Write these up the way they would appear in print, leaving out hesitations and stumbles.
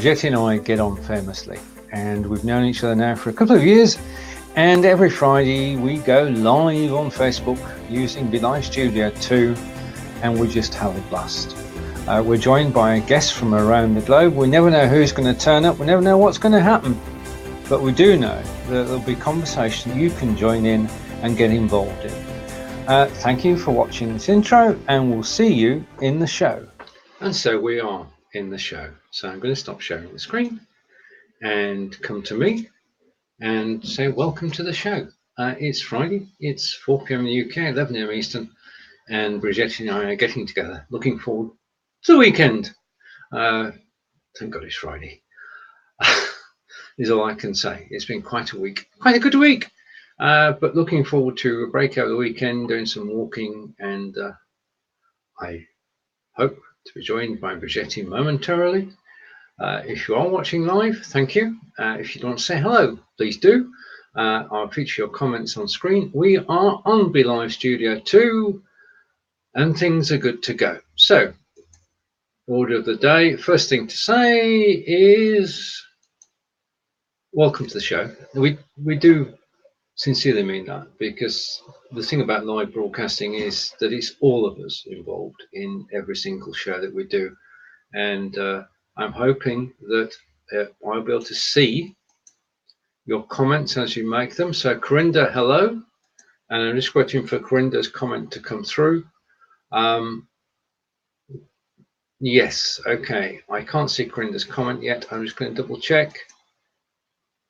Bridgetti and I get on famously, and we've known each other now for a couple of years, and every Friday we go live on Facebook using BeLive Studio2, and we just have a blast. We're joined by guests from around the globe. We never know who's going to turn up, we never know what's going to happen, but we do know that there'll be conversation you can join in and get involved in. Thank you for watching this intro, and we'll see you in the show. And so we are in the show. So I'm going to stop sharing the screen and come to me and say welcome to the show. It's Friday, it's 4 p.m. in the UK, 11 a.m. Eastern, and Bridgetti and I are getting together, looking forward to the weekend. Thank God it's Friday. Is all I can say. It's been quite a week, quite a good week. But looking forward to a break over the weekend, doing some walking, and I hope to be joined by Bridgetti momentarily. If you are watching live, thank you. If you want to say hello, please do. I'll feature your comments on screen. We are on BeLive Studio2, and things are good to go. So, order of the day. First thing to say is welcome to the show. We do sincerely mean that, because the thing about live broadcasting is that it's all of us involved in every single show that we do, and I'm hoping that I'll be able to see your comments as you make them. So Corinda, hello, and I'm just waiting for Corinda's comment to come through. Yes, okay, I can't see Corinda's comment yet. I'm just going to double check,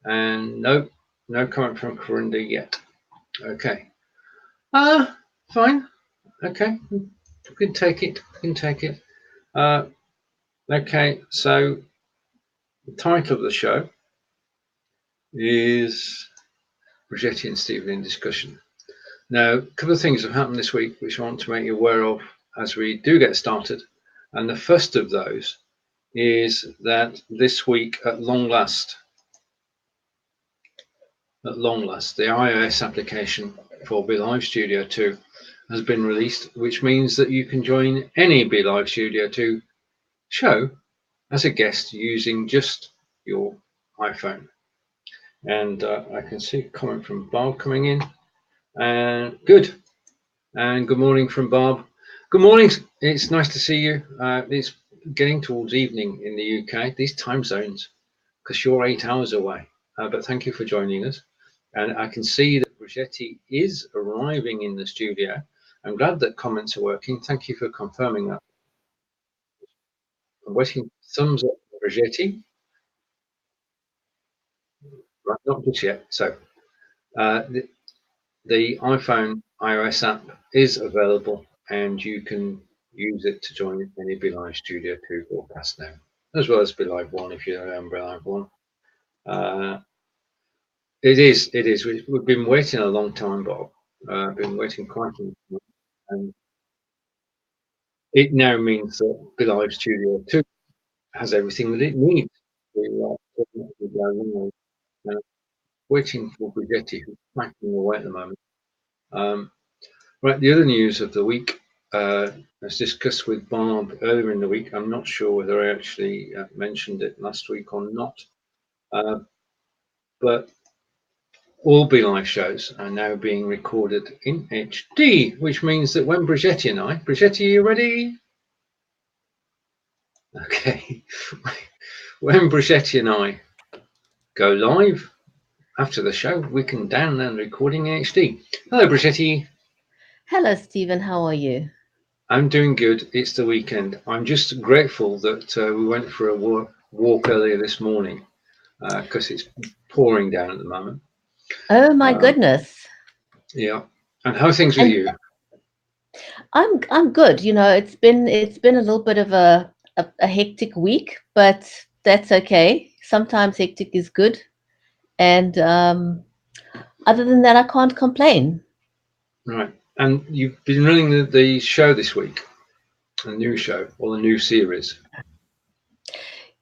and no comment from Corinda yet. Okay. Fine. Okay. We can take it. Okay. So the title of the show is Bridgetti and Stephen in Discussion. Now, a couple of things have happened this week which I want to make you aware of as we do get started. And the first of those is that this week, at long last, the iOS application for BeLive Studio2 has been released, which means that you can join any BeLive Studio2 show as a guest using just your iPhone. And I can see a comment from Bob coming in. And good morning from Bob. Good morning. It's nice to see you. It's getting towards evening in the UK, these time zones, because you're 8 hours away. But thank you for joining us. And I can see that Bridgetti is arriving in the studio. I'm glad that comments are working. Thank you for confirming that. I'm waiting thumbs up for Bridgetti. Right, not just yet. So the iPhone iOS app is available, and you can use it to join any BeLive Studio2 broadcast now, as well as BeLive One if you're on BeLive One. It is. We've been waiting a long time, Bob. Been waiting quite a long time, and it now means that BeLive Studio2 has everything that it needs. Waiting for Bridgetti, who's cracking away at the moment. Right, the other news of the week, as discussed with Bob earlier in the week, I'm not sure whether I actually mentioned it last week or not, but all BeLive shows are now being recorded in HD, which means that when Bridgetti, are you ready? Okay. When Bridgetti and I go live after the show, we can download the recording in HD. Hello, Bridgetti. Hello, Stephen. How are you? I'm doing good. It's the weekend. I'm just grateful that we went for a walk earlier this morning because it's pouring down at the moment. Oh my goodness. Yeah. And how are things with you? I'm good. You know, it's been a little bit of a hectic week, but that's okay. Sometimes hectic is good, and other than that, I can't complain. Right. And you've been running the show this week, a new show or the new series.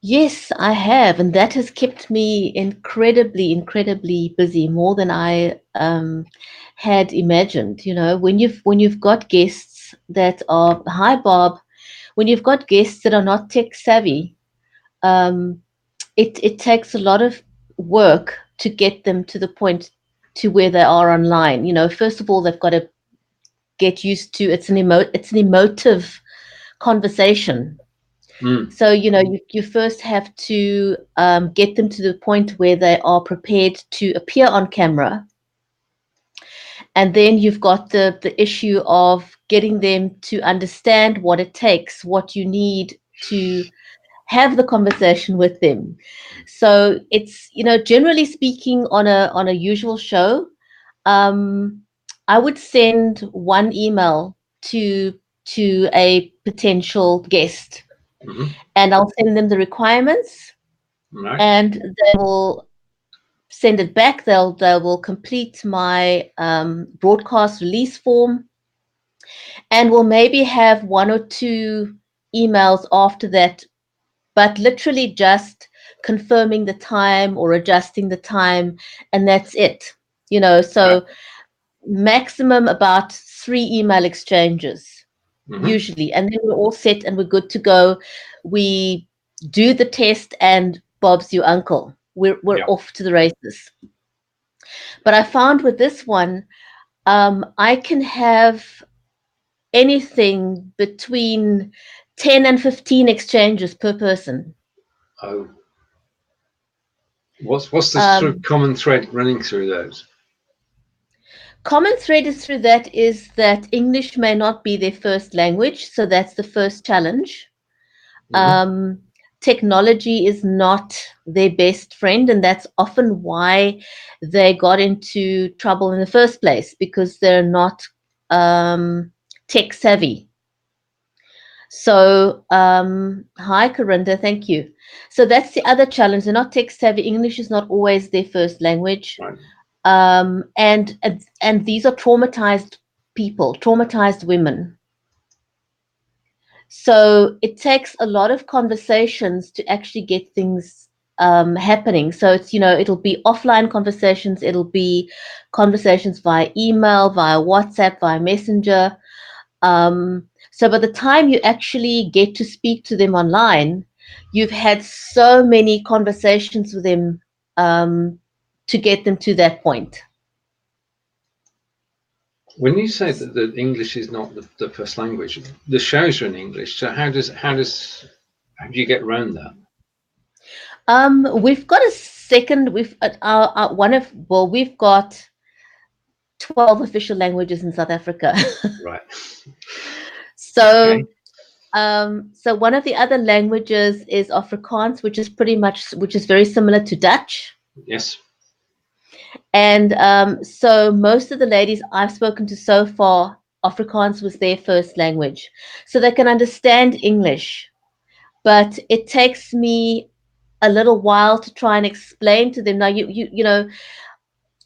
Yes, I have, and that has kept me incredibly busy, more than I had imagined. You know, when you've got guests that are, hi Bob, when you've got guests that are not tech savvy, it takes a lot of work to get them to the point to where they are online. First of all, they've got to get used to it's an emotive conversation. So you first have to get them to the point where they are prepared to appear on camera, and then you've got the issue of getting them to understand what it takes, what you need to have the conversation with them. So it's, generally speaking, on a usual show, um, I would send one email to a potential guest, and I'll send them the requirements, Right. and they will send it back. They will complete my broadcast release form, and we'll maybe have one or two emails after that, but literally just confirming the time or adjusting the time, and that's it. So Right. maximum about 3 email exchanges usually, and then we're all set and we're good to go. We do the test, and Bob's your uncle. We're Yeah. off to the races. But I found with this one, I can have anything between 10 and 15 exchanges per person. Oh, what's the sort of Um, common thread running through those? Common thread is through that is that English may not be their first language, so that's the first challenge. Um, Technology is not their best friend, and that's often why they got into trouble in the first place, because they're not tech savvy. So, hi, Corinda, thank you. So that's the other challenge. They're not tech savvy. English is not always their first language. Right. And these are traumatized people, traumatized women. So it takes a lot of conversations to actually get things happening. So it's, it'll be offline conversations, it'll be conversations via email, via WhatsApp, via Messenger. So by the time you actually get to speak to them online, you've had so many conversations with them to get them to that point. When you say that English is not the first language, the shows are in English. So how do you get around that? We've got a second. We've our one of well, we've got 12 official languages in South Africa. Right. Okay. So, so one of the other languages is Afrikaans, which is very similar to Dutch. Yes. And so most of the ladies I've spoken to so far, Afrikaans was their first language, so they can understand English. But it takes me a little while to try and explain to them. Now,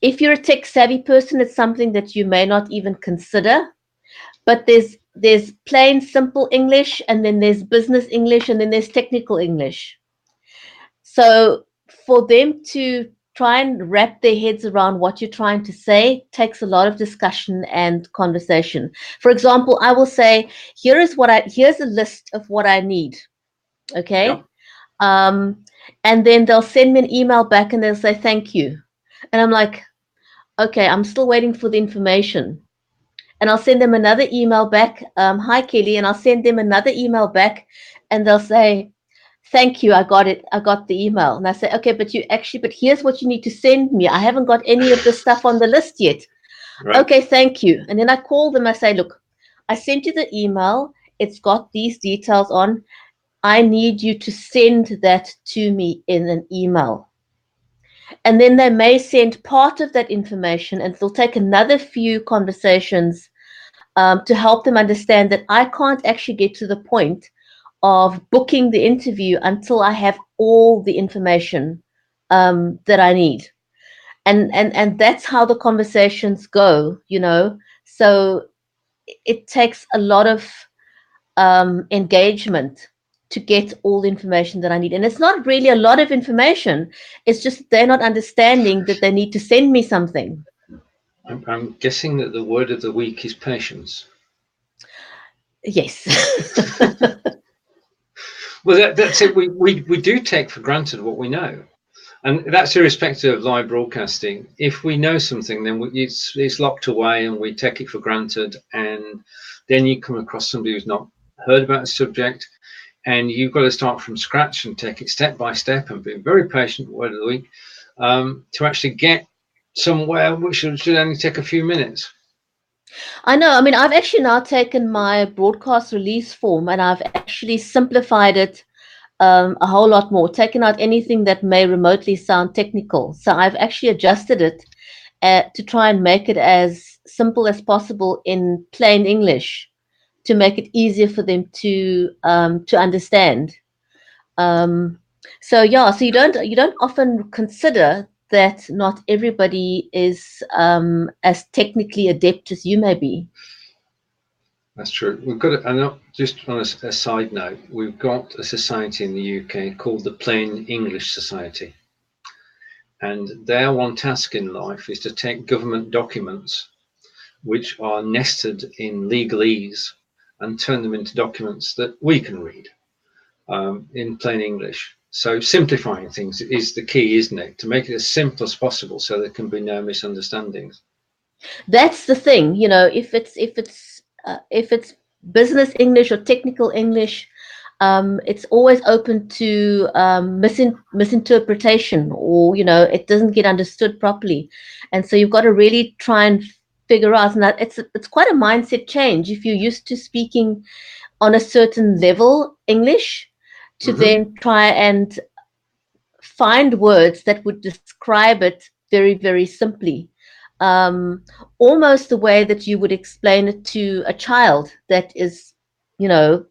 if you're a tech savvy person, it's something that you may not even consider. But there's plain simple English, and then there's business English, and then there's technical English. So for them to try and wrap their heads around what you're trying to say takes a lot of discussion and conversation. For example, I will say, here's a list of what I need. Yeah. Okay. And then they'll send me an email back and they'll say thank you. And I'm like, okay, I'm still waiting for the information. And I'll send them another email back. Hi, Kelly. And I'll send them another email back, and they'll say, thank you, I got it. I got the email. And I say, okay, but here's what you need to send me. I haven't got any of the stuff on the list yet. Right. Okay, thank you. And then I call them. I say, look, I sent you the email. It's got these details on. I need you to send that to me in an email. And then they may send part of that information, and it'll take another few conversations to help them understand that I can't actually get to the point of booking the interview until I have all the information that I need. And that's how the conversations go. So it takes a lot of engagement to get all the information that I need. And it's not really a lot of information. It's just they're not understanding that they need to send me something. I'm guessing that the word of the week is patience. Yes. Well, that's it. We do take for granted what we know. And that's irrespective of live broadcasting. If we know something, then it's locked away and we take it for granted. And then you come across somebody who's not heard about the subject, and you've got to start from scratch and take it step by step and be very patient, word of the week, to actually get somewhere which should only take a few minutes. I know. I mean, I've actually now taken my broadcast release form and I've actually simplified it a whole lot more, taken out anything that may remotely sound technical. So I've actually adjusted it to try and make it as simple as possible in plain English, to make it easier for them to understand. Um, so yeah, so you don't often consider that not everybody is as technically adept as you may be. That's true. We've got, and just on a side note, we've got a society in the UK called the Plain English Society. And their one task in life is to take government documents which are nested in legalese and turn them into documents that we can read in plain English. So simplifying things is the key, isn't it? To make it as simple as possible so there can be no misunderstandings. That's the thing, if it's business English or technical English, it's always open to misinterpretation, or it doesn't get understood properly, and so you've got to really try and figure out. And that it's quite a mindset change if you're used to speaking on a certain level English, to Mm-hmm. then try and find words that would describe it very, very simply. Um, Almost the way that you would explain it to a child that is, you know,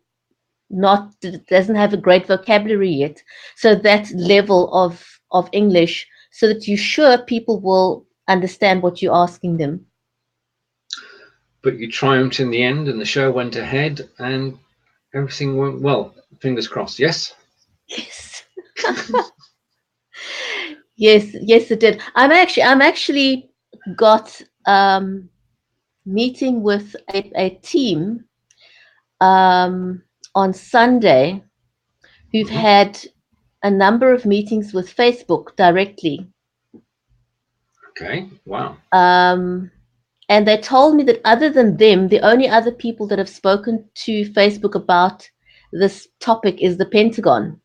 not doesn't have a great vocabulary yet. So that level of English, so that you're sure people will understand what you're asking them. But you triumphed in the end, and the show went ahead, and everything went well. Fingers crossed. Yes. Yes. Yes, it did. I'm actually got meeting with a team on Sunday who've Mm-hmm. had a number of meetings with Facebook directly. Okay. Wow. Um, and they told me that other than them, the only other people that have spoken to Facebook about this topic is the Pentagon.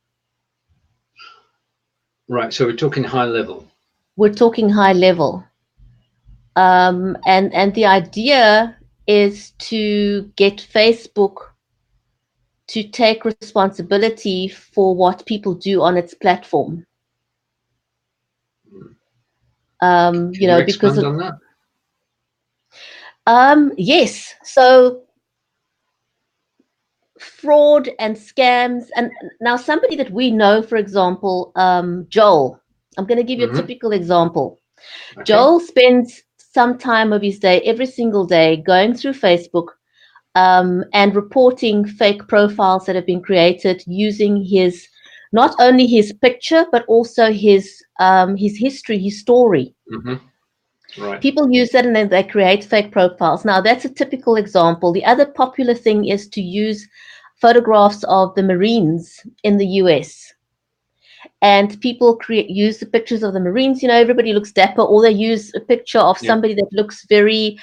Right. So we're talking high level. We're talking high level. And the idea is to get Facebook to take responsibility for what people do on its platform. Can you Because expand on that? yes, so fraud and scams, and now somebody that we know, for example, Joel. I'm going to give you a Mm-hmm. typical example. Okay. Joel spends some time of his day, every single day, going through Facebook and reporting fake profiles that have been created using his, not only his picture but also his history, his story. Mm-hmm. Right. People use that and then they create fake profiles. Now, that's a typical example. The other popular thing is to use photographs of the Marines in the US. And people use the pictures of the Marines. Everybody looks dapper, or they use a picture of Yeah. somebody that looks very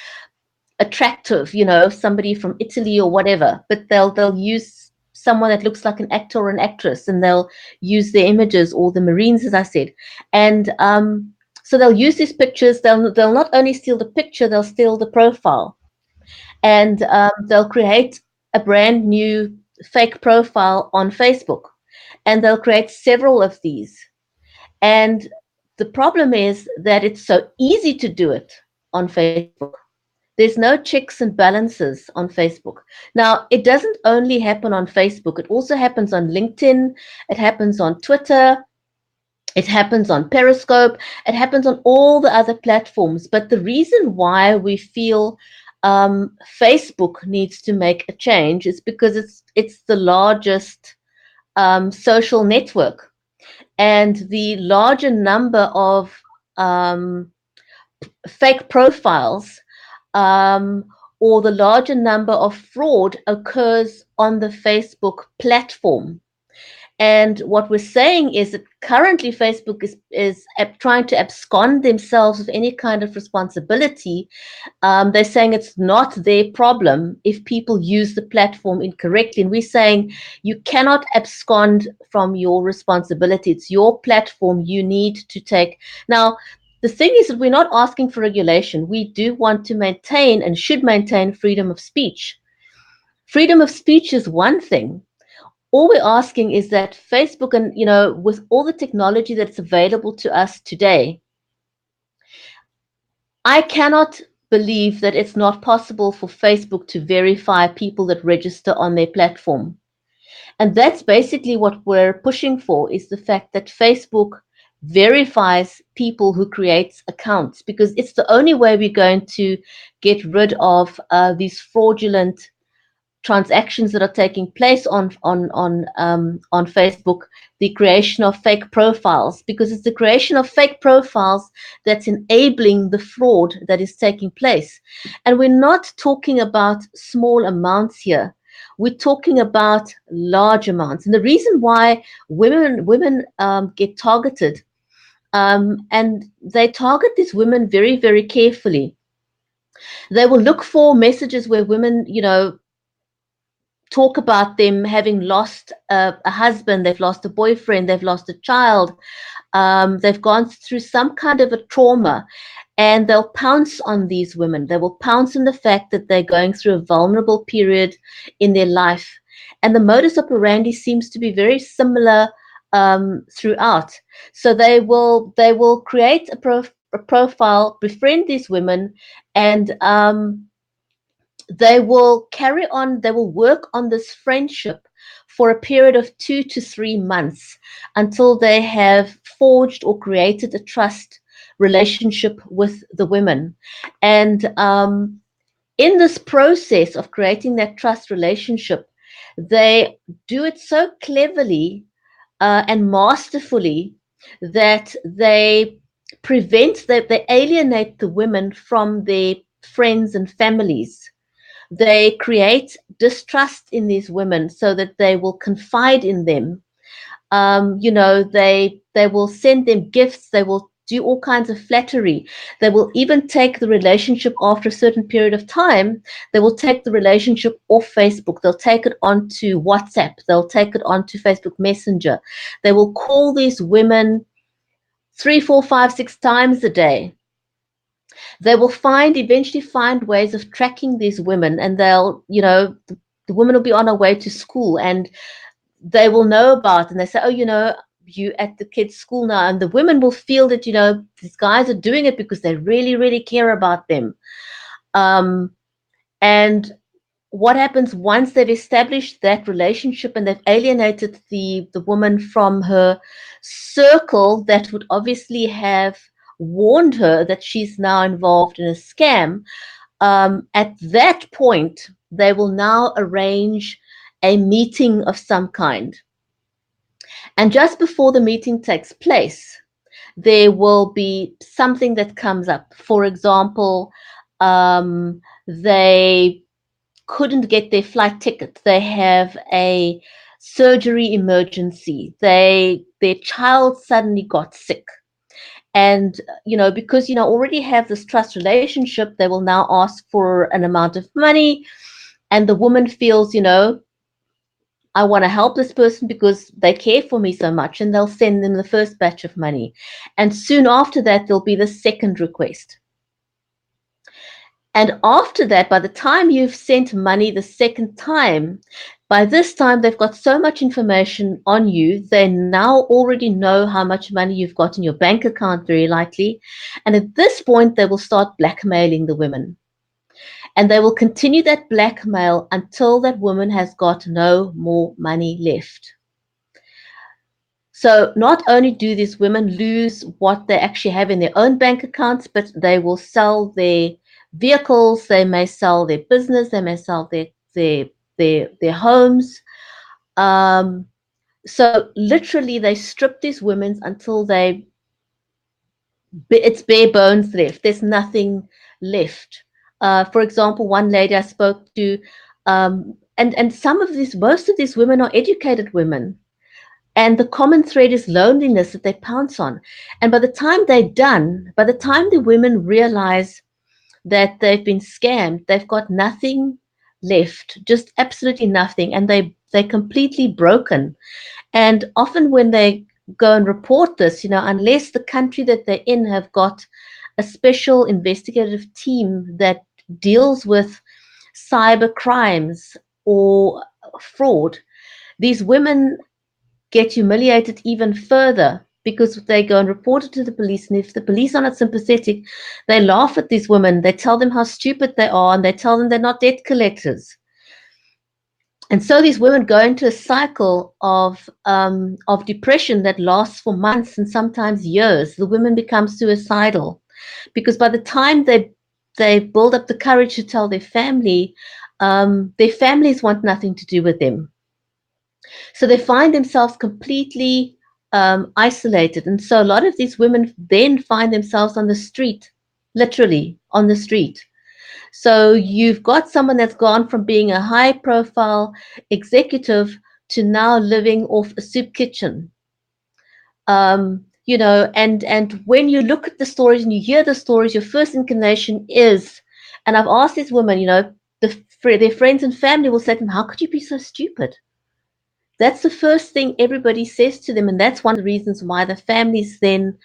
attractive, somebody from Italy or whatever. But they'll use someone that looks like an actor or an actress, and they'll use their images, or the Marines, as I said. And so they'll use these pictures. They'll not only steal the picture, they'll steal the profile, and they'll create a brand new fake profile on Facebook, and they'll create several of these. And the problem is that it's so easy to do it on Facebook. There's no checks and balances on Facebook. Now, it doesn't only happen on Facebook. It also happens on LinkedIn. It happens on Twitter. It happens on Periscope. It happens on all the other platforms. But the reason why we feel Facebook needs to make a change is because it's the largest social network, and the larger number of fake profiles, um, or the larger number of fraud occurs on the Facebook platform. And what we're saying is that currently Facebook is trying to abscond themselves of any kind of responsibility. They're saying it's not their problem if people use the platform incorrectly. And we're saying you cannot abscond from your responsibility. It's your platform. You need to take. Now, the thing is that we're not asking for regulation. We do want to maintain and should maintain freedom of speech. Freedom of speech is one thing. All we're asking is that Facebook, and with all the technology that's available to us today, I cannot believe that it's not possible for Facebook to verify people that register on their platform. And that's basically what we're pushing for, is the fact that Facebook verifies people who create accounts, because it's the only way we're going to get rid of these fraudulent transactions that are taking place on Facebook, the creation of fake profiles, because it's the creation of fake profiles that's enabling the fraud that is taking place. And we're not talking about small amounts here. We're talking about large amounts. And the reason why women get targeted, and they target these women very, very carefully. They will look for messages where women, talk about them having lost a husband, they've lost a boyfriend, they've lost a child, they've gone through some kind of a trauma, and they'll pounce on these women. They will pounce on the fact that they're going through a vulnerable period in their life. And the modus operandi seems to be very similar throughout. So they will create a profile, befriend these women, and they will carry on, they will work on this friendship for a period of 2 to 3 months until they have forged or created a trust relationship with the women. And in this process of creating that trust relationship, they do it so cleverly and masterfully that they alienate the women from their friends and families. They create distrust in these women so that they will confide in them. They will send them gifts. They will do all kinds of flattery. They will even take the relationship after a certain period of time. They will take the relationship off Facebook. They'll take it onto WhatsApp. They'll take it onto Facebook Messenger. They will call these women 3, 4, 5, 6 times a day. They will eventually find ways of tracking these women, and the woman will be on her way to school, and they will know about it, and they say, oh, you at the kids' school now, and the women will feel that, these guys are doing it because they really, really care about them. And what happens once they've established that relationship and they've alienated the woman from her circle that would obviously have warned her that she's now involved in a scam, at that point, they will now arrange a meeting of some kind. And just before the meeting takes place, there will be something that comes up. For example, they couldn't get their flight ticket. They have a surgery emergency. Their child suddenly got sick. And, because, already have this trust relationship, they will now ask for an amount of money. And the woman feels, I want to help this person because they care for me so much. And they'll send them the first batch of money. And soon after that, there'll be the second request. And after that, by the time you've sent money the second time, by this time, they've got so much information on you. They now already know how much money you've got in your bank account, very likely. And at this point, they will start blackmailing the women. And they will continue that blackmail until that woman has got no more money left. So not only do these women lose what they actually have in their own bank accounts, but they will sell their vehicles, they may sell their business, they may sell their homes. So literally they strip these women until it's bare bones left. There's nothing left. For example, one lady I spoke to, and most of these women are educated women. And the common thread is loneliness that they pounce on. And by the time they're done, by the time the women realize that they've been scammed, they've got nothing left, just absolutely nothing, and they're completely broken. And often when they go and report this, unless the country that they're in have got a special investigative team that deals with cyber crimes or fraud, these women get humiliated even further because they go and report it to the police. And if the police are not sympathetic, they laugh at these women. They tell them how stupid they are, and they tell them they're not debt collectors. And so these women go into a cycle of depression that lasts for months and sometimes years. The women become suicidal because by the time they build up the courage to tell their families want nothing to do with them. So they find themselves completely isolated. And so a lot of these women then find themselves on the street, literally on the street. So you've got someone that's gone from being a high profile executive to now living off a soup kitchen. And when you look at the stories and you hear the stories, your first inclination is, and I've asked these women, their friends and family will say to them, how could you be so stupid? That's the first thing everybody says to them, and that's one of the reasons why the families then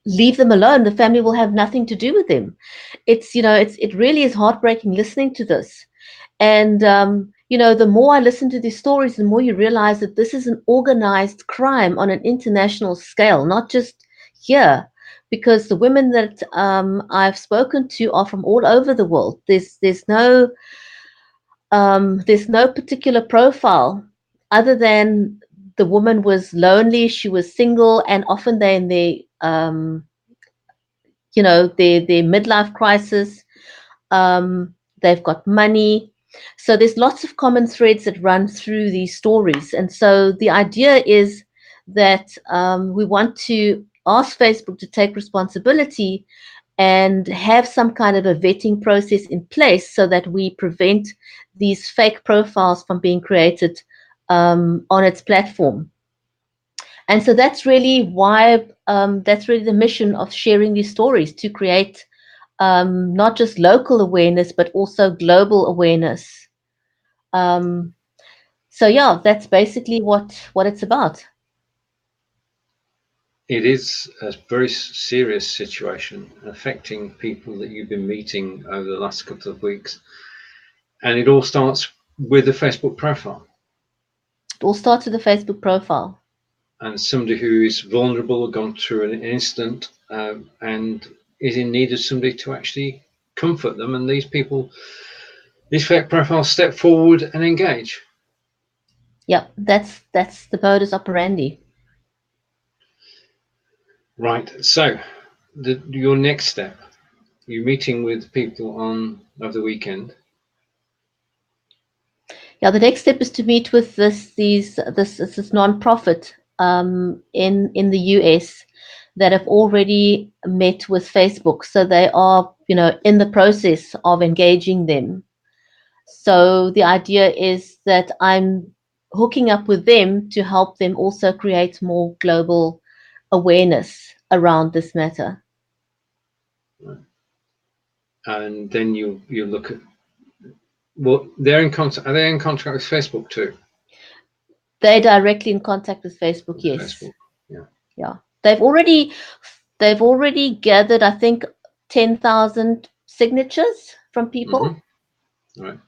leave them alone. The family will have nothing to do with them. It really is heartbreaking listening to this. And the more I listen to these stories, the more you realize that this is an organized crime on an international scale, not just here. Because the women that I've spoken to are from all over the world. There's no particular profile other than the woman was lonely, she was single, and often they're in their midlife crisis. They've got money. So there's lots of common threads that run through these stories. And so the idea is that we want to ask Facebook to take responsibility and have some kind of a vetting process in place so that we prevent these fake profiles from being created on its platform. And so that's really the mission of sharing these stories, to create not just local awareness, but also global awareness. So yeah, that's basically what it's about. It is a very serious situation affecting people that you've been meeting over the last couple of weeks. And it all starts with a Facebook profile. It all starts with a Facebook profile. And somebody who is vulnerable, gone through an incident, and is in need of somebody to actually comfort them. And these fake profiles step forward and engage. Yeah, that's the modus operandi. Right. So, your next step, you're meeting with people over the weekend. Yeah, the next step is to meet with this nonprofit in the US that have already met with Facebook. So they are, in the process of engaging them. So the idea is that I'm hooking up with them to help them also create more global awareness around this matter. And then you look at, well, they're in contact. Are they in contact with Facebook too? They're directly in contact with Facebook. Yes. Facebook. Yeah. Yeah. They've already gathered, I think, 10,000 signatures from people. Right.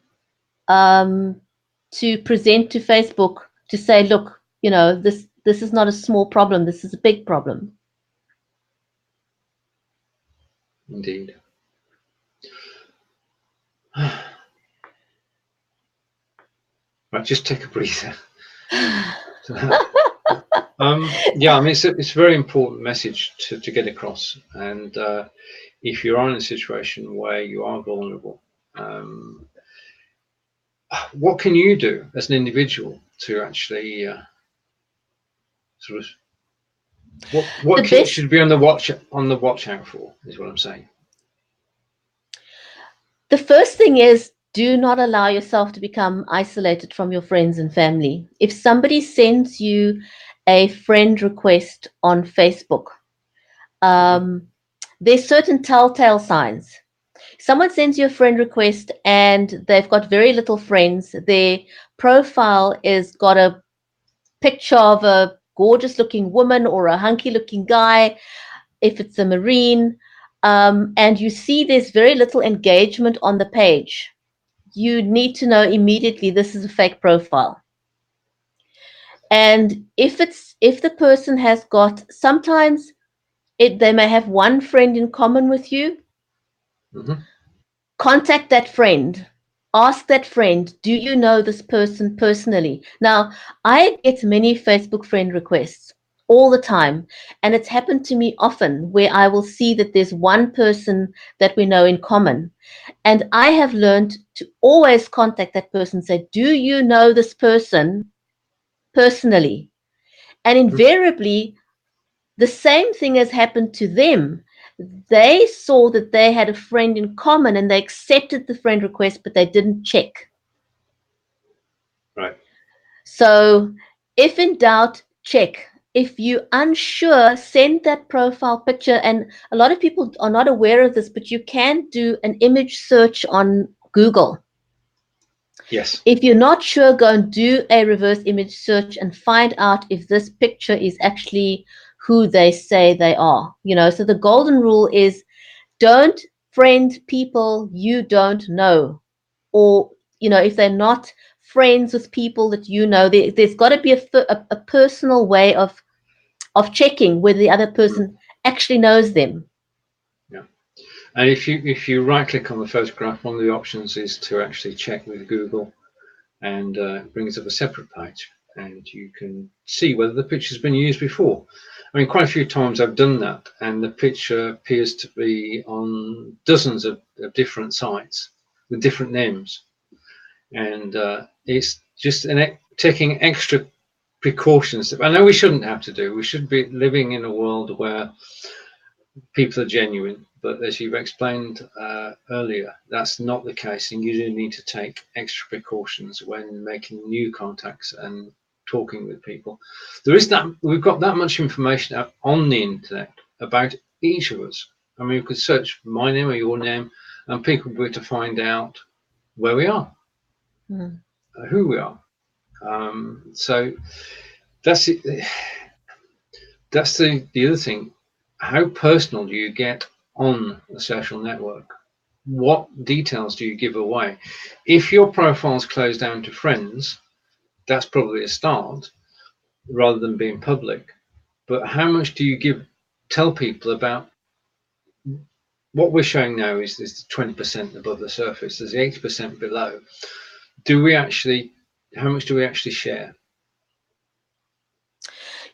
To present to Facebook to say, look, this is not a small problem. This is a big problem. Indeed. Right, just take a breather. Yeah, I mean, it's a very important message to get across. And if you're in a situation where you are vulnerable, what can you do as an individual to actually sort of what should be on the watch out for, is what I'm saying. The first thing is Do not allow yourself to become isolated from your friends and family. If somebody sends you a friend request on Facebook, um, there's certain telltale signs. Someone sends you a friend request and they've got very little friends. Their profile is got a picture of a gorgeous looking woman or a hunky looking guy, if it's a Marine, and you see there's very little engagement on the page. You need to know immediately this is a fake profile. And if the person has got, sometimes they may have one friend in common with you. Contact that friend. Ask that friend, do you know this person personally? Now, I get many Facebook friend requests all the time, and it's happened to me often where I will see that there's one person that we know in common. And I have learned to always contact that person, say, do you know this person personally? And invariably, the same thing has happened to them. They saw that they had a friend in common and they accepted the friend request, but they didn't check. Right. So if in doubt, check. If you're unsure, send that profile picture. And a lot of people are not aware of this, but you can do an image search on Google. Yes. If you're not sure, go and do a reverse image search and find out if this picture is actually who they say they are. So the golden rule is don't friend people you don't know. Or, if they're not friends with people that there's got to be a personal way of checking whether the other person actually knows them. Yeah. And if you right click on the photograph, one of the options is to actually check with Google, and it brings up a separate page, and you can see whether the picture's been used before. I mean, quite a few times I've done that, and the picture appears to be on dozens of different sites with different names, and it's just taking extra precautions. I know we shouldn't have to do. We should be living in a world where people are genuine, but as you've explained earlier, that's not the case, and you do need to take extra precautions when making new contacts and talking with people. We've got that much information out on the internet about each of us. I mean, we could search my name or your name, and people will be able to find out where we are, who we are. So that's it. That's the other thing. How personal do you get on a social network? What details do you give away? If your profile's closed down to friends, that's probably a start rather than being public. But how much do you tell people about what we're showing now is 20% above the surface, there's 80% below. How much do we actually share?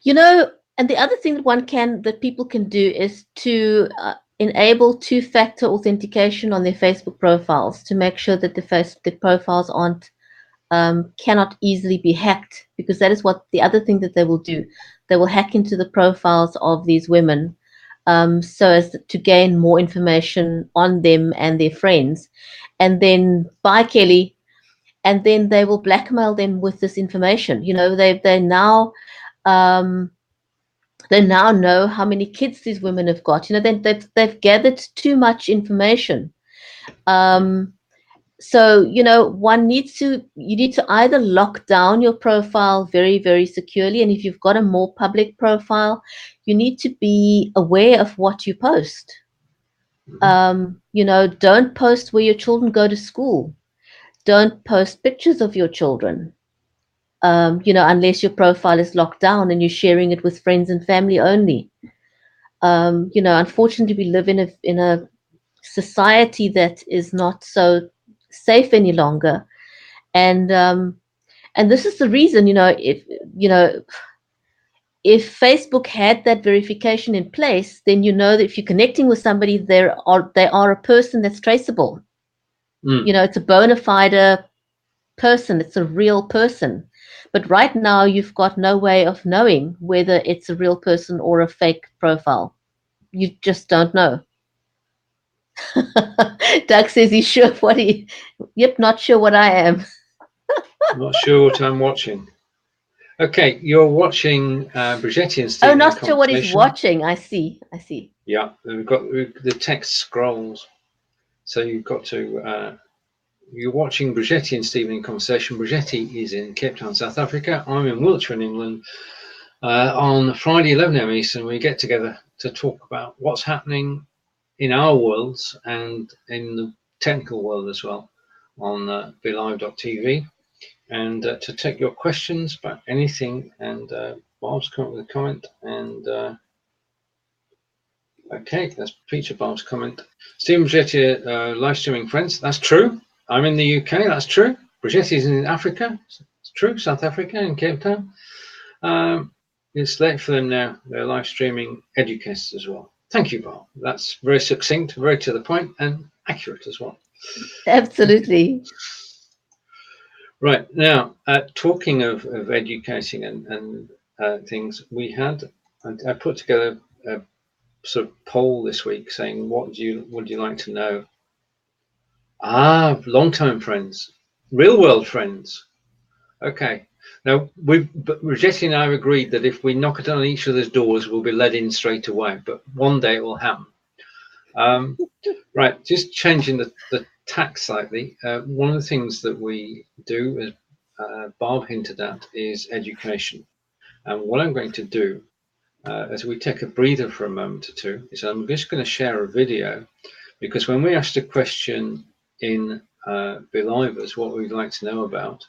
And the other thing that people can do is to enable two-factor authentication on their Facebook profiles to make sure that the profiles cannot easily be hacked, because that is what the other thing that they will do. They will hack into the profiles of these women so as to gain more information on them and their friends. And then by Kelly, and then they will blackmail them with this information. They now know how many kids these women have got. They've gathered too much information. So you need to either lock down your profile very, very securely, and if you've got a more public profile, you need to be aware of what you post. Don't post where your children go to school. Don't post pictures of your children. Unless your profile is locked down and you're sharing it with friends and family only. Unfortunately, we live in a society that is not so safe any longer, and this is the reason. If Facebook had that verification in place, then that if you're connecting with somebody, they are a person that's traceable. It's a bona fide person. It's a real person. But right now, you've got no way of knowing whether it's a real person or a fake profile. You just don't know. Doug says he's sure what he. Yep, not sure what I am. Not sure what I'm watching. Okay, you're watching Bridgetti and Oh, Stephen in not sure what he's conversation. watching. I see. Yeah, we've got the text scrolls. So you've got to. You're watching Bridgetti and Stephen in conversation. Bridgetti is in Cape Town, South Africa. I'm in Wiltshire, in England. On Friday, 11 a.m. Eastern, we get together to talk about what's happening in our worlds and in the technical world as well on BeLive.tv, and to take your questions about anything. And Bob's come up with a comment, and okay, that's Peter Bob's comment. Stephen Bridgetti, live streaming friends. That's true. I'm in the UK. That's true. Bridgetti is in Africa. It's true. South Africa, in Cape Town. It's late for them now. They're live streaming Educast as well. Thank you, Bob. That's very succinct, very to the point, and accurate as well. Absolutely. Right, now, talking of educating and things, I put together a sort of poll this week saying, what would you like to know? Long-time friends, real-world friends. Okay. Now, Bridgetti and I have agreed that if we knock it on each other's doors, we'll be let in straight away. But one day it will happen. Right, just changing the tack slightly. One of the things that we do, as Bob hinted at, is education. And what I'm going to do, as we take a breather for a moment or two, is I'm just going to share a video, because when we asked a question in BeLivers, what we'd like to know about,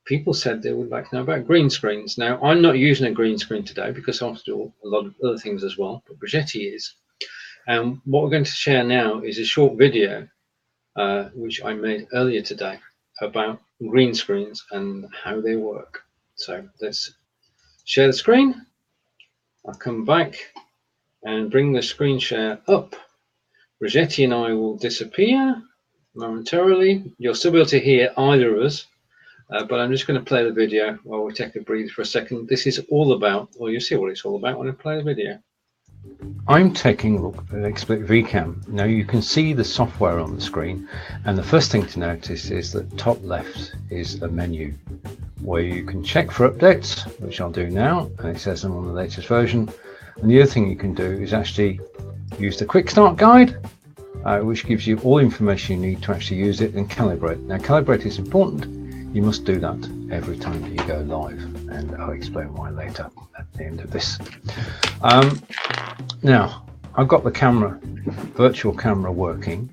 people said they would like to know about green screens. Now, I'm not using a green screen today because I have to do a lot of other things as well, but Bridgetti is. And what we're going to share now is a short video, which I made earlier today, about green screens and how they work. So let's share the screen. I'll come back and bring the screen share up. Bridgetti and I will disappear momentarily. You'll still be able to hear either of us. But I'm just going to play the video while we take a breather for a second. This is all about, well, you'll see what it's all about when I play the video. I'm taking a look at XSplit VCam. Now you can see the software on the screen, and the first thing to notice is that top left is a menu where you can check for updates, which I'll do now, and it says I'm on the latest version. And the other thing you can do is actually use the quick start guide, which gives you all the information you need to actually use it and calibrate. Now calibrate is important. You must do that every time that you go live, and I'll explain why later at the end of this. Now, I've got the camera, virtual camera working,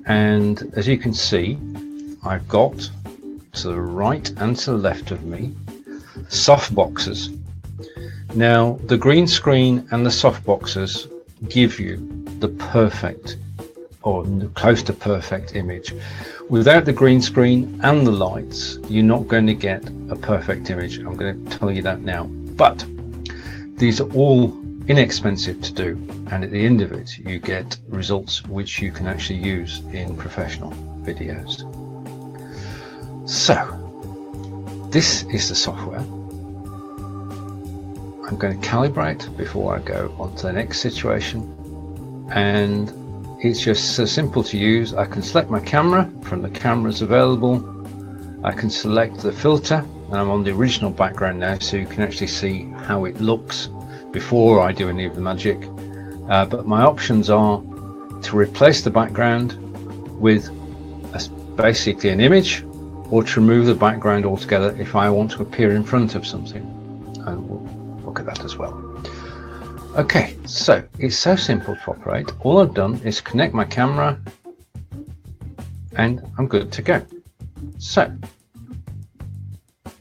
and as you can see, I've got to the right and to the left of me soft boxes. Now, the green screen and the soft boxes give you the perfect, or close to perfect image. Without the green screen and the lights, you're not going to get a perfect image. I'm going to tell you that now. But these are all inexpensive to do, and at the end of it, you get results which you can actually use in professional videos. So, this is the software. I'm going to calibrate before I go on to the next situation, and it's just so simple to use. I can select my camera from the cameras available. I can select the filter, and I'm on the original background now, so you can actually see how it looks before I do any of the magic. But my options are to replace the background with basically an image, or to remove the background altogether if I want to appear in front of something. And we'll look at that as well. Okay, so it's so simple to operate. All I've done is connect my camera and I'm good to go. So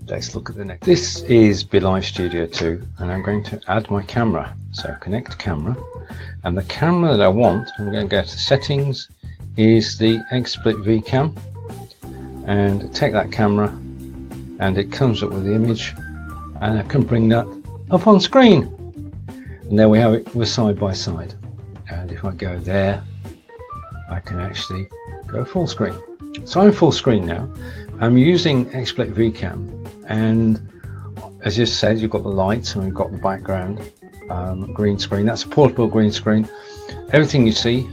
let's look at the next. This is BeLive Studio2, and I'm going to add my camera. So connect camera, and the camera that I want, I'm going to go to settings, is the XSplit VCam, and take that camera, and it comes up with the image, and I can bring that up on screen. And there we have it, we're side by side. And if I go there, I can actually go full screen. So I'm full screen now. I'm using XSplit VCam, and as you said, you've got the lights and we've got the background green screen. That's a portable green screen. everything you see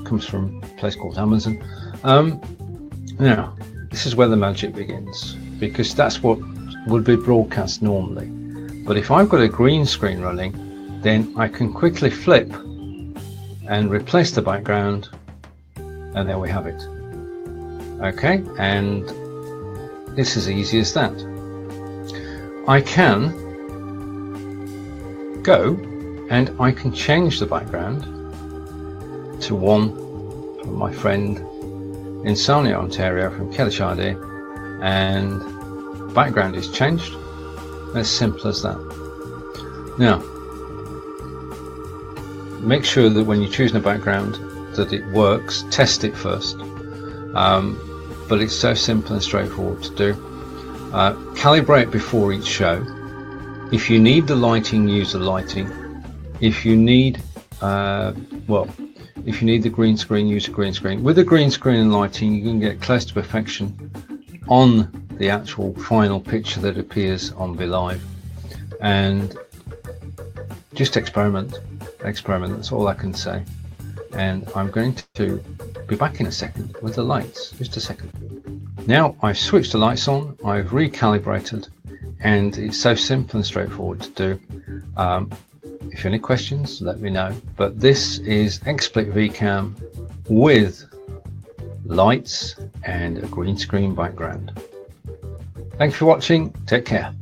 comes from a place called Amazon. Now, this is where the magic begins, because that's what would be broadcast normally. But if I've got a green screen running, then I can quickly flip and replace the background, and there we have it. Okay, and it's as easy as that. I can go and I can change the background to one from my friend in Sarnia, Ontario, from Kellyshire, and background is changed. As simple as that. Now, make sure that when you're choosing a background that it works. Test it first. But it's so simple and straightforward to do. Calibrate before each show. If you need the lighting, use the lighting. If you need if you need the green screen, use a green screen. With the green screen and lighting, you can get close to perfection on the actual final picture that appears on BeLive. And just experiment. That's all I can say. And I'm going to be back in a second with the lights. Just a second. Now I've switched the lights on, I've recalibrated, and it's so simple and straightforward to do. If you have any questions, let me know. But this is XSplit VCam with lights and a green screen background. Thanks for watching. Take care.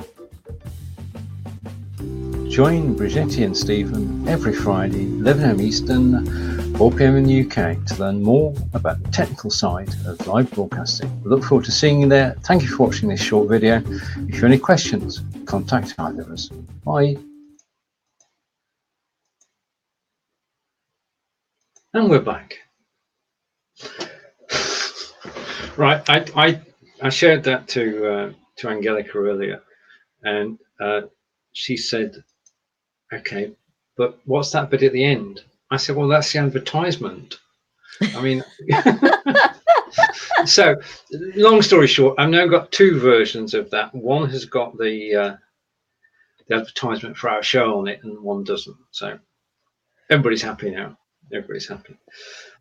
Join Bridgetti and Stephen every Friday, 11 AM Eastern, 4 PM in the UK, to learn more about the technical side of live broadcasting. We look forward to seeing you there. Thank you for watching this short video. If you have any questions, contact either of us. Bye. And we're back. Right, I shared that to Angelica earlier, and she said, "Okay, but what's that bit at the end?" I said, "Well, that's the advertisement." I mean, so long story short, I've now got two versions of that. One has got the advertisement for our show on it, and one doesn't. So everybody's happy now. Everybody's happy.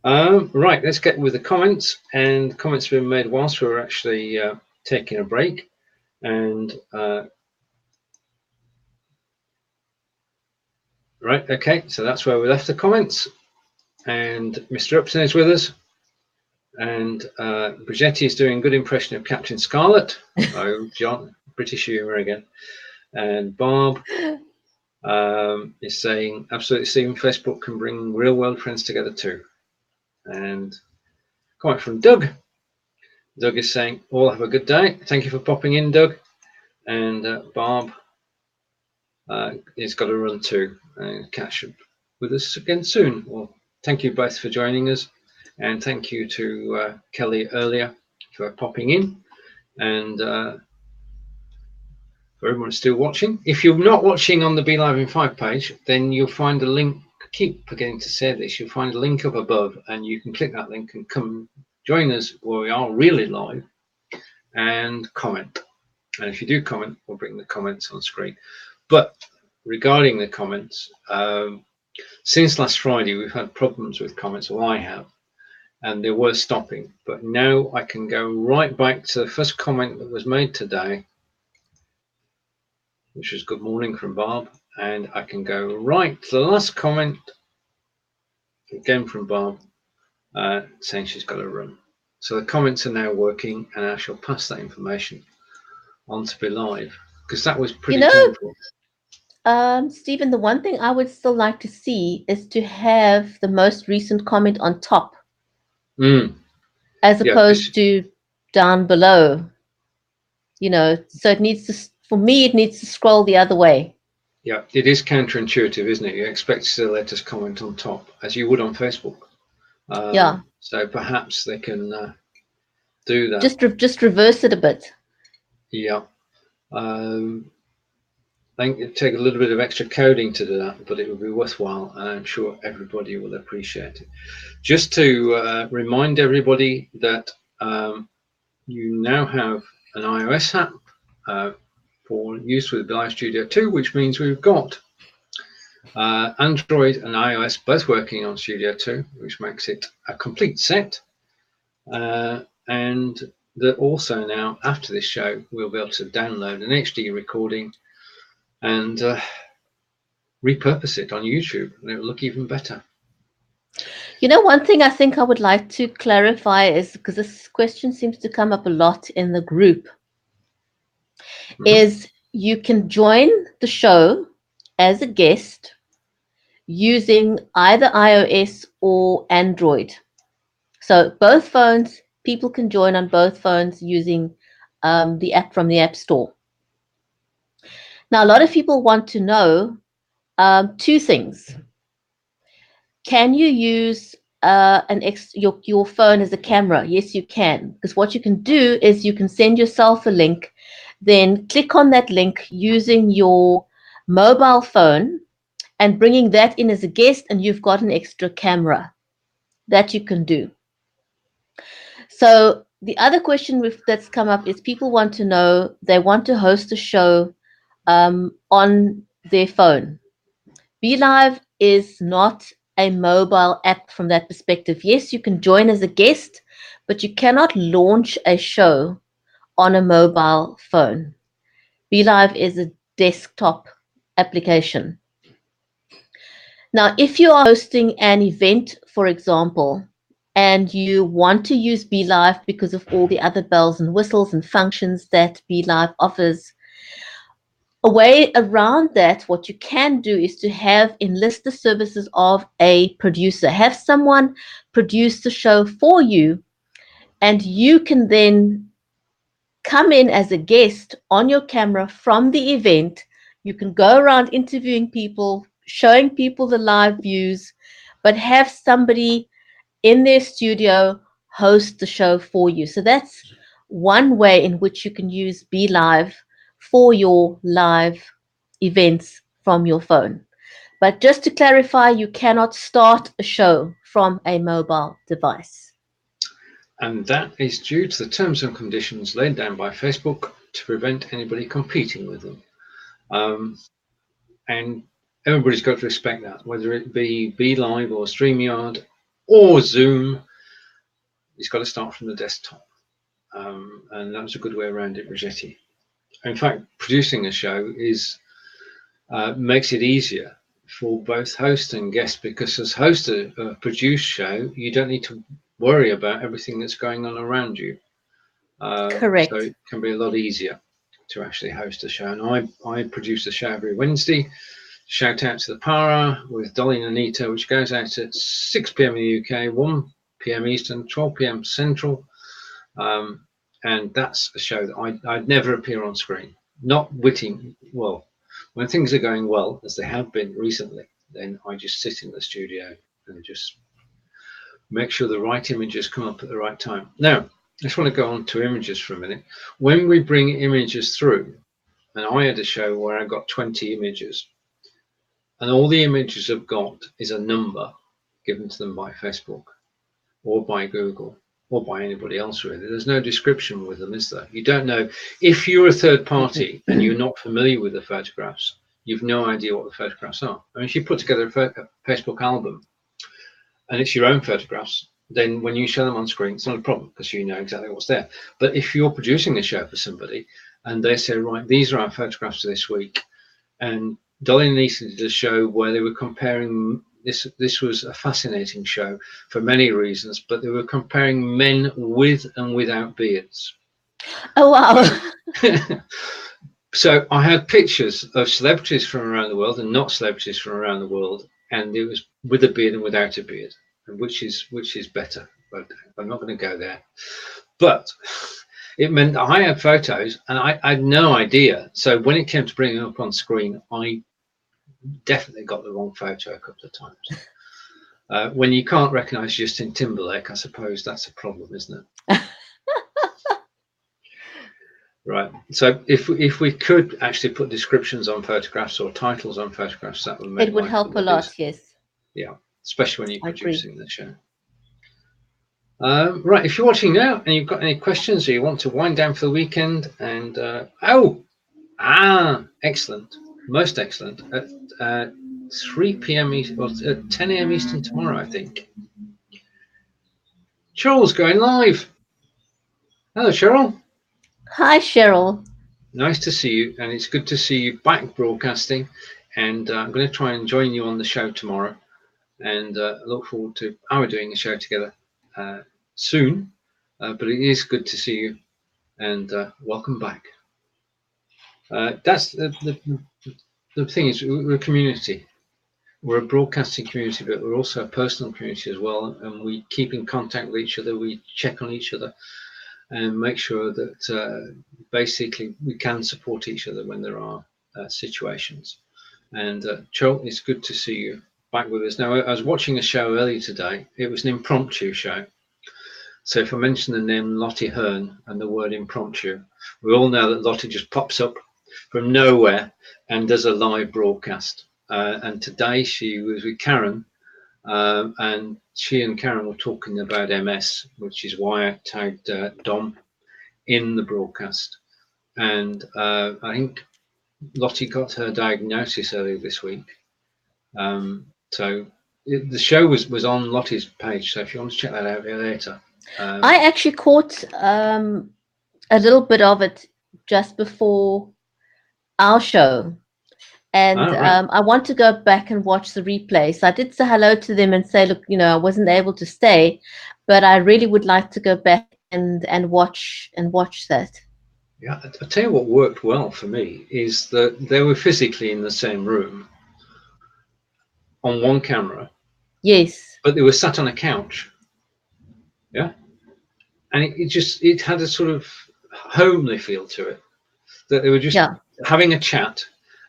Right, let's get with the comments. And comments have been made whilst we were actually taking a break. And right, okay, so that's where we left the comments. And Mr. Upton is with us. And Bridgetti is doing a good impression of Captain Scarlet. Oh, John, British humour again. And Bob is saying, absolutely, Stephen, Facebook can bring real world friends together too. And comment from Doug. Doug is saying, all have a good day. Thank you for popping in, Doug. And Bob has got to run too and catch up with us again soon. Well, thank you both for joining us. And thank you to Kelly earlier for popping in. And for everyone still watching. If you're not watching on the BeLive in 5 page, then you'll find a link. I keep forgetting to say this. You'll find a link up above, and you can click that link and come join us where we are really live and comment. And if you do comment, we'll bring the comments on screen. But regarding the comments, since last Friday, we've had problems with comments, or I have, and they were stopping. But now I can go right back to the first comment that was made today, which is good morning from Bob, and I can go right to the last comment, again from Bob, saying she's got to run. So the comments are now working, and I shall pass that information on to BeLive, because that was pretty painful. Stephen, the one thing I would still like to see is to have the most recent comment on top, as opposed to down below. You know, so it needs to, for me, it needs to scroll the other way. Yeah, it is counterintuitive, isn't it? You expect the latest comment on top, as you would on Facebook. Yeah. So perhaps they can do that. Just reverse it a bit. Yeah. I think it'd take a little bit of extra coding to do that, but it would be worthwhile, and I'm sure everybody will appreciate it. Just to remind everybody that you now have an iOS app for use with BeLive Studio 2, which means we've got Android and iOS both working on Studio 2, which makes it a complete set. And that also now, after this show, we'll be able to download an HD recording and repurpose it on YouTube, and it'll look even better. You know, one thing I think I would like to clarify is, because this question seems to come up a lot in the group, is you can join the show as a guest using either iOS or Android. So both phones, people can join on both phones using the app from the App Store. Now, a lot of people want to know two things. Can you use your phone as a camera? Yes, you can. Because what you can do is you can send yourself a link, then click on that link using your mobile phone and bringing that in as a guest, and you've got an extra camera that you can do. So the other question that's come up is people want to know, they want to host a show on their phone. BeLive is not a mobile app from that perspective. Yes, you can join as a guest, but you cannot launch a show on a mobile phone. BeLive is a desktop application. Now, if you are hosting an event, for example, and you want to use BeLive because of all the other bells and whistles and functions that BeLive offers, a way around that, what you can do is to enlist the services of a producer. Have someone produce the show for you, and you can then come in as a guest on your camera from the event. You can go around interviewing people, showing people the live views, but have somebody in their studio host the show for you. So that's one way in which you can use BeLive for your live events from your phone. But just to clarify, you cannot start a show from a mobile device. And that is due to the terms and conditions laid down by Facebook to prevent anybody competing with them. And everybody's got to respect that, whether it be BeLive or StreamYard or Zoom. It's got to start from the desktop. And that was a good way around it, Bridgetti. In fact, producing a show makes it easier for both host and guest, because as host of a produced show, you don't need to worry about everything that's going on around you. Correct. So it can be a lot easier to actually host a show. And I produce a show every Wednesday. Shout out to the Para with Dolly and Anita, which goes out at 6 p.m. in the UK, 1 p.m. Eastern, 12 p.m. Central. And that's a show that I'd never appear on screen. Not witting, well, when things are going well, as they have been recently, then I just sit in the studio and just make sure the right images come up at the right time. Now, I just want to go on to images for a minute. When we bring images through, and I had a show where I got 20 images, and all the images I've got is a number given to them by Facebook or by Google or by anybody else, really. There's no description with them, is there? You don't know. If you're a third party and you're not familiar with the photographs, you've no idea what the photographs are. I mean, if you put together a Facebook album and it's your own photographs, then when you show them on screen, it's not a problem because you know exactly what's there. But if you're producing a show for somebody and they say, right, these are our photographs for this week, and Dolly and Lisa did a show where they were comparing, this was a fascinating show for many reasons, but they were comparing men with and without beards. Oh, wow. So I had pictures of celebrities from around the world and not celebrities from around the world, and it was with a beard and without a beard, and which is better. But I'm not going to go there. But it meant that I had photos and I had no idea. So when it came to bringing them up on screen, I definitely got the wrong photo a couple of times. When you can't recognize Justin Timberlake, I suppose that's a problem, isn't it? Right. So if we could actually put descriptions on photographs or titles on photographs, that would make It would help a lot, yes. Yeah, especially when you're producing the show. Right, if you're watching now and you've got any questions or you want to wind down for the weekend, and excellent, most excellent. 3 p.m. or 10 a.m. Eastern tomorrow, I think. Cheryl's going live. Hello, Cheryl. Hi, Cheryl. Nice to see you, and it's good to see you back broadcasting. And I'm going to try and join you on the show tomorrow, and look forward to our doing a show together soon. But it is good to see you, and welcome back. That's the thing is, we're a community. We're a broadcasting community, but we're also a personal community as well, and we keep in contact with each other. We check on each other and make sure that basically we can support each other when there are situations. And Joel, it's good to see you back with us. Now, I was watching a show earlier today. It was an impromptu show. So if I mention the name Lottie Hearn and the word impromptu, we all know that Lottie just pops up from nowhere and does a live broadcast. And today she was with Karen, and she and Karen were talking about MS, which is why I tagged Dom in the broadcast. And I think Lottie got her diagnosis earlier this week. So the show was on Lottie's page. So if you want to check that out later. I actually caught a little bit of it just before our show. And right. I want to go back and watch the replay. So I did say hello to them and say, look, I wasn't able to stay, but I really would like to go back and watch that. Yeah, I'll tell you what worked well for me is that they were physically in the same room on one camera. Yes. But they were sat on a couch. Yeah. And it had a sort of homely feel to it, that they were just having a chat,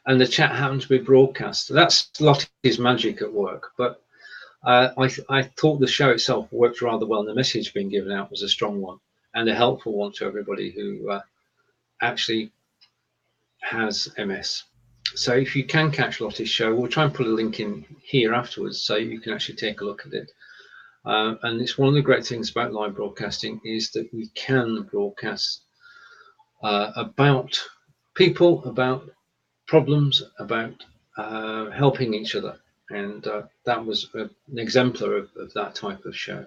and the chat happened to be broadcast. That's Lottie's magic at work. But I thought the show itself worked rather well, and the message being given out was a strong one and a helpful one to everybody who actually has MS. So if you can catch Lottie's show, we'll try and put a link in here afterwards so you can actually take a look at it. And it's one of the great things about live broadcasting is that we can broadcast about people, about problems, about helping each other. And that was an exemplar of that type of show.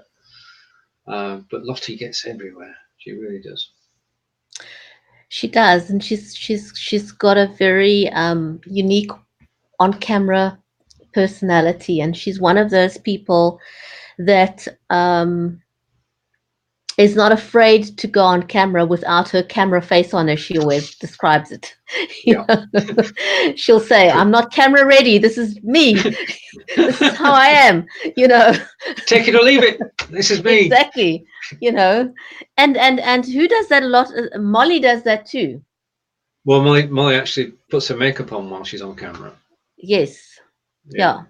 But Lottie gets everywhere. She really does. She does, and she's got a very unique on-camera personality, and she's one of those people that is not afraid to go on camera without her camera face on, as she always describes it. Yeah. She'll say, "I'm not camera ready. This is me. This is how I am." Take it or leave it. This is me. Exactly. And who does that a lot? Molly does that too. Well, Molly actually puts her makeup on while she's on camera. Yes. Yeah.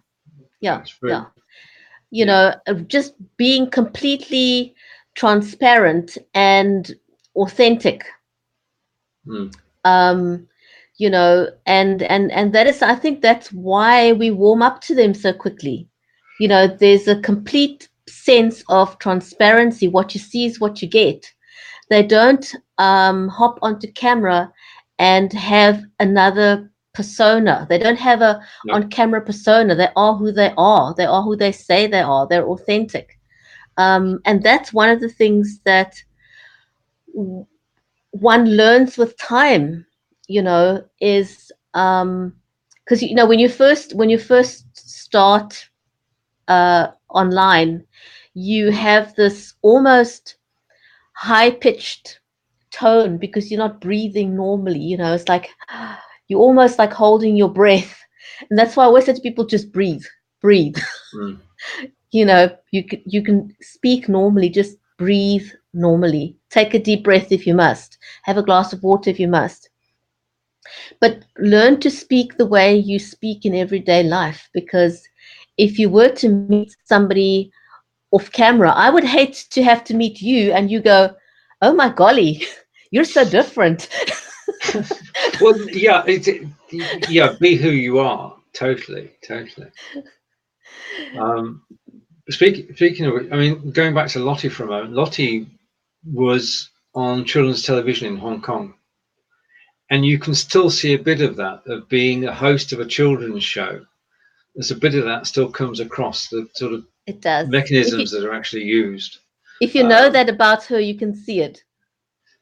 Just being completely transparent and authentic. And that is, I think that's why we warm up to them so quickly. There's a complete sense of transparency. What you see is what you get. They don't hop onto camera and have another persona. They don't have a on-camera persona. They are who they are. They are who they say they are. They're authentic. And that's one of the things that one learns with time, is because when you first start online, you have this almost high-pitched tone because you're not breathing normally. It's like you're almost like holding your breath, and that's why I always say to people, just breathe. You can speak normally, just breathe normally. Take a deep breath if you must. Have a glass of water if you must. But learn to speak the way you speak in everyday life, because if you were to meet somebody off camera, I would hate to have to meet you and you go, "Oh my golly, you're so different." Well, yeah, be who you are. Totally. Speaking of which, I mean, going back to Lottie for a moment, Lottie was on children's television in Hong Kong, and you can still see a bit of that, of being a host of a children's show there's a bit of that still comes across, the sort of It does. mechanisms that are actually used. If you know that about her, you can see it.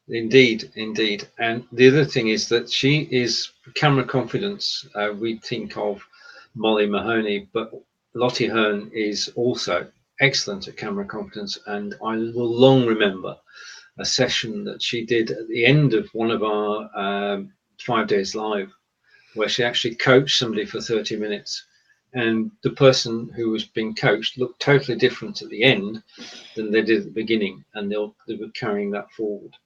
Indeed, indeed. And the other thing is that she is camera confidence. We think of Molly Mahoney, but Lottie Hearn is also excellent at camera confidence. And I will long remember a session that she did at the end of one of our 5 days live, where she actually coached somebody for 30 minutes. And the person who was being coached looked totally different at the end than they did at the beginning. And they were carrying that forward.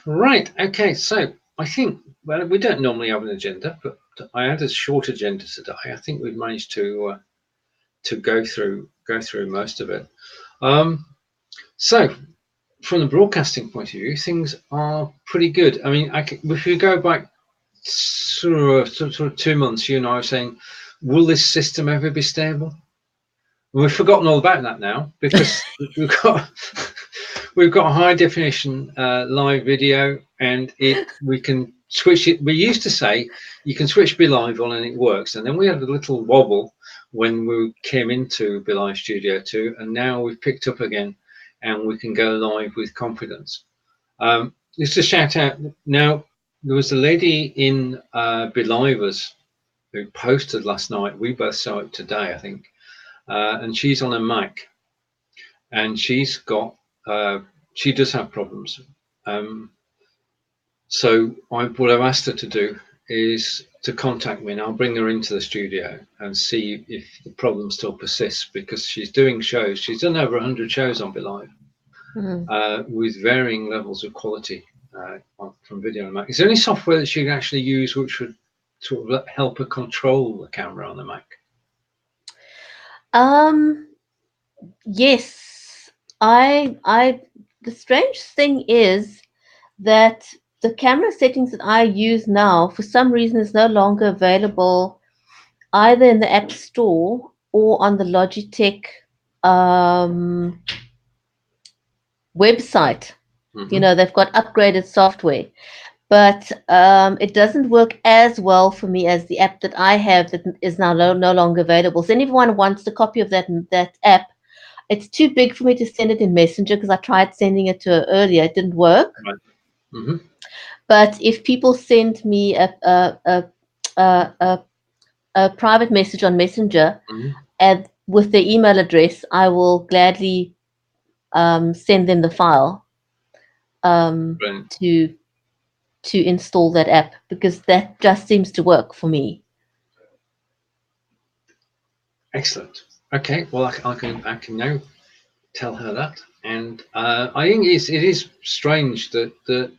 Right. Okay. So I think, well, we don't normally have an agenda, but I had a short agenda today. I think we've managed to go through most of it. So from the broadcasting point of view, things are pretty good. I mean, if we go back sort of 2 months, you and I were saying, will this system ever be stable? We've forgotten all about that now, because we've got a high definition live video, and we can switch it. We used to say you can switch BeLive on and it works, and then we had a little wobble when we came into BeLive Studio2, and now we've picked up again, and we can go live with confidence. Just a shout out now. There was a lady in BeLivers who posted last night. We both saw it today, I think. And she's on a Mac, and she's got she does have problems. So what I've asked her to do is to contact me, and I'll bring her into the studio and see if the problem still persists, because she's doing shows. She's done over 100 shows on BeLive with varying levels of quality from video on Mac. Is there any software that she can actually use which would sort of help her control the camera on the Mac? Yes, the strange thing is that the camera settings that I use now, for some reason, is no longer available either in the App Store or on the Logitech website. You know, they've got upgraded software, but it doesn't work as well for me as the app that I have that is now no longer available. So anyone wants a copy of that app, it's too big for me to send it in Messenger, because I tried sending it to her earlier. It didn't work. Right. But if people send me a private message on Messenger and with their email address, I will gladly send them the file to install that app, because that just seems to work for me. Excellent. Okay, well, I can now tell her that, and I think it is strange that the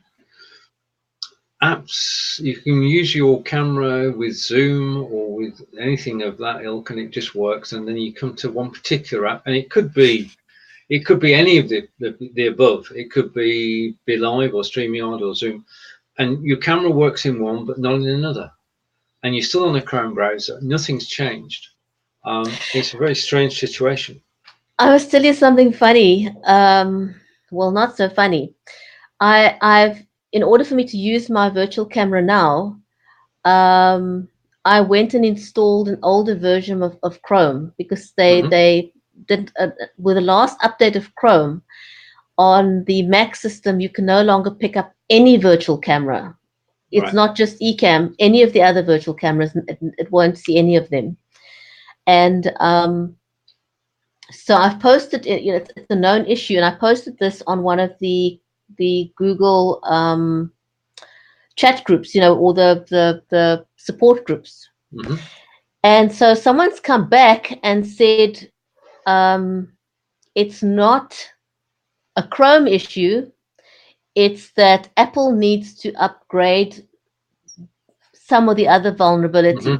apps, you can use your camera with Zoom or with anything of that ilk, and it just works, and then you come to one particular app, and it could be any of the above. It could be BeLive or StreamYard or Zoom, and your camera works in one but not in another, and you're still on a Chrome browser. Nothing's changed. It's a very strange situation. I must tell you something funny. Well, not so funny. I've in order for me to use my virtual camera now, I went and installed an older version of Chrome, because they did with the last update of Chrome on the Mac system, you can no longer pick up any virtual camera. It's not just Ecamm, any of the other virtual cameras, it won't see any of them. And so I've posted it, you know, it's a known issue, and I posted this on one of the Google chat groups, you know, or the support groups. And so someone's come back and said, it's not a Chrome issue, it's that Apple needs to upgrade some of the other vulnerability.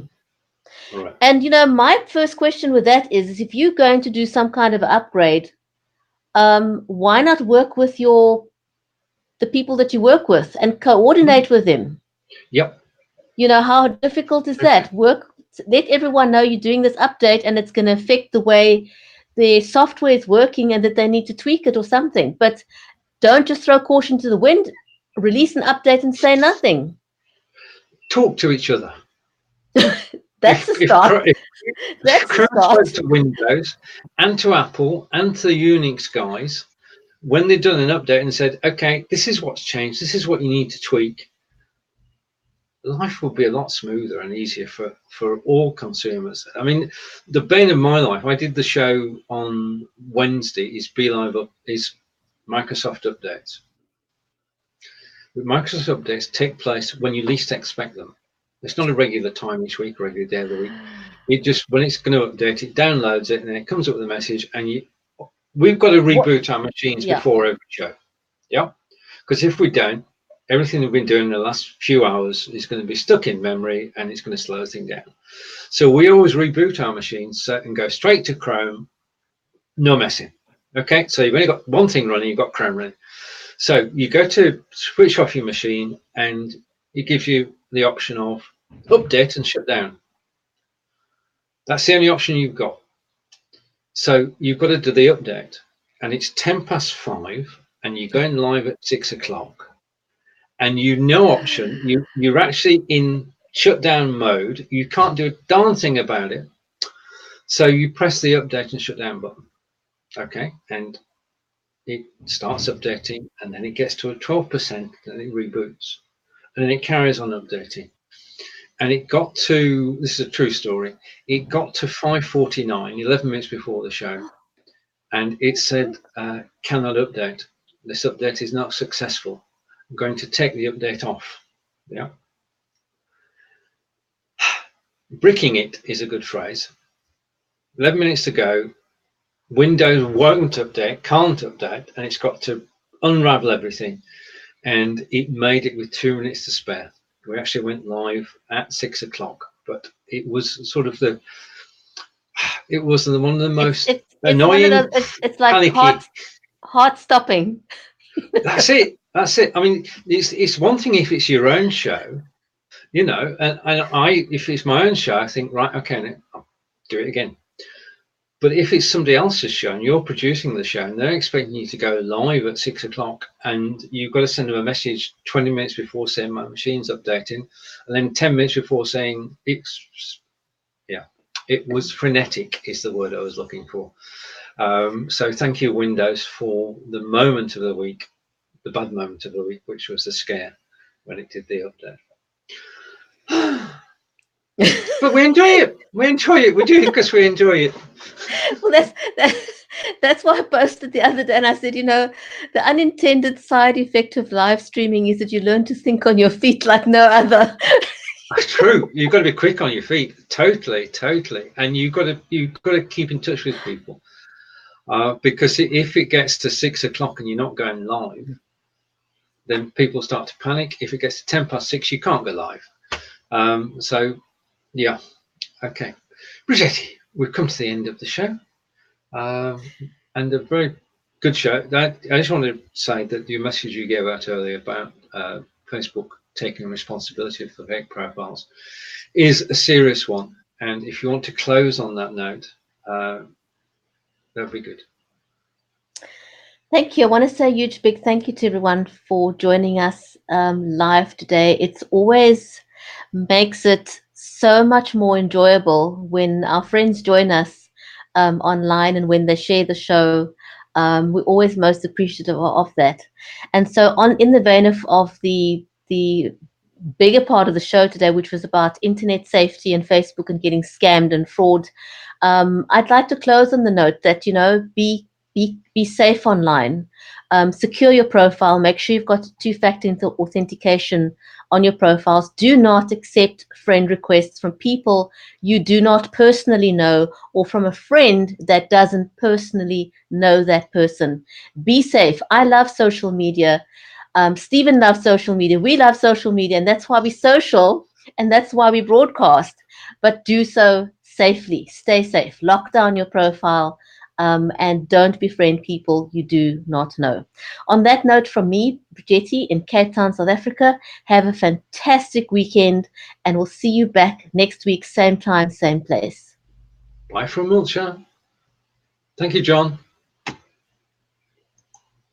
Right. And, you know, my first question with that is if you're going to do some kind of upgrade, why not work with the people that you work with and coordinate with them? Yep. You know, how difficult is that? Let everyone know you're doing this update and it's going to affect the way the software is working and that they need to tweak it or something. But don't just throw caution to the wind, release an update and say nothing. Talk to each other. That's a start. If That's a Chrome spoke start. to Windows and to Apple and to the Unix guys, when they've done an update and said, okay, this is what's changed, this is what you need to tweak, life will be a lot smoother and easier for all consumers. I mean, the bane of my life, I did the show on Wednesday, is is Microsoft updates. But Microsoft updates take place when you least expect them. It's not a regular time each week, regular day of the week. It just, when it's going to update, it downloads it, and then it comes up with a message, and we've got to What? reboot our machines Yeah. before every show. Yeah, because if we don't, everything we've been doing in the last few hours is going to be stuck in memory, and it's going to slow things down. So we always reboot our machines and go straight to Chrome, no messing. Okay, so you've only got one thing running, you've got Chrome running. So you go to switch off your machine, and it gives you the option of update and shut down. That's the only option you've got. So you've got to do the update, and it's 5:10, and you're going live at 6 o'clock, and no option. You're actually in shutdown mode. You can't do a darn thing about it. So you press the update and shut down button. Okay, and it starts updating, and then it gets to a 12%, and it reboots, and then it carries on updating. And it got to, this is a true story, it got to 5:49, 11 minutes before the show, and it said, cannot update. This update is not successful. I'm going to take the update off. Yeah. Bricking it is a good phrase. 11 minutes to go. Windows won't update, can't update, and it's got to unravel everything. And it made it with 2 minutes to spare. We actually went live at 6 o'clock, but it was sort of one of the most It's one of annoying, those. It's like panicky. heart stopping. That's it. That's it. I mean, it's one thing if it's your own show, and if it's my own show, I think, right, okay, I'll do it again. But if it's somebody else's show and you're producing the show and they're expecting you to go live at 6 o'clock, and you've got to send them a message 20 minutes before saying my machine's updating, and then 10 minutes before saying it was frenetic is the word I was looking for. So thank you, Windows, for the moment of the week, the bad moment of the week, which was the scare when it did the update. But we enjoy it. We enjoy it. We do it because we enjoy it. Well, that's why I posted the other day, and I said, the unintended side effect of live streaming is that you learn to think on your feet like no other. True. You've got to be quick on your feet. Totally. And you've got to keep in touch with people, because if it gets to 6 o'clock and you're not going live, then people start to panic. If it gets to 6:10, you can't go live. So yeah, okay, Bridgetti, we've come to the end of the show, and a very good show. I just want to say that your message you gave out earlier about Facebook taking responsibility for fake profiles is a serious one. And if you want to close on that note, that'd be good. Thank you. I want to say a huge big thank you to everyone for joining us live today. It's always makes it so much more enjoyable when our friends join us online and when they share the show. We're always most appreciative of that. And so, in the vein of the bigger part of the show today, which was about internet safety and Facebook and getting scammed and fraud, I'd like to close on the note that be safe online. Secure your profile. Make sure you've got two-factor authentication on your profiles. Do not accept friend requests from people you do not personally know, or from a friend that doesn't personally know that person. Be safe. I love social media. Stephen loves social media. We love social media, and that's why we social, and that's why we broadcast. But do so safely. Stay safe. Lock down your profile. And don't befriend people you do not know. On that note, from me, Bridgetti in Cape Town, South Africa, have a fantastic weekend, and we'll see you back next week, same time, same place. Bye from Wiltshire. Thank you, John.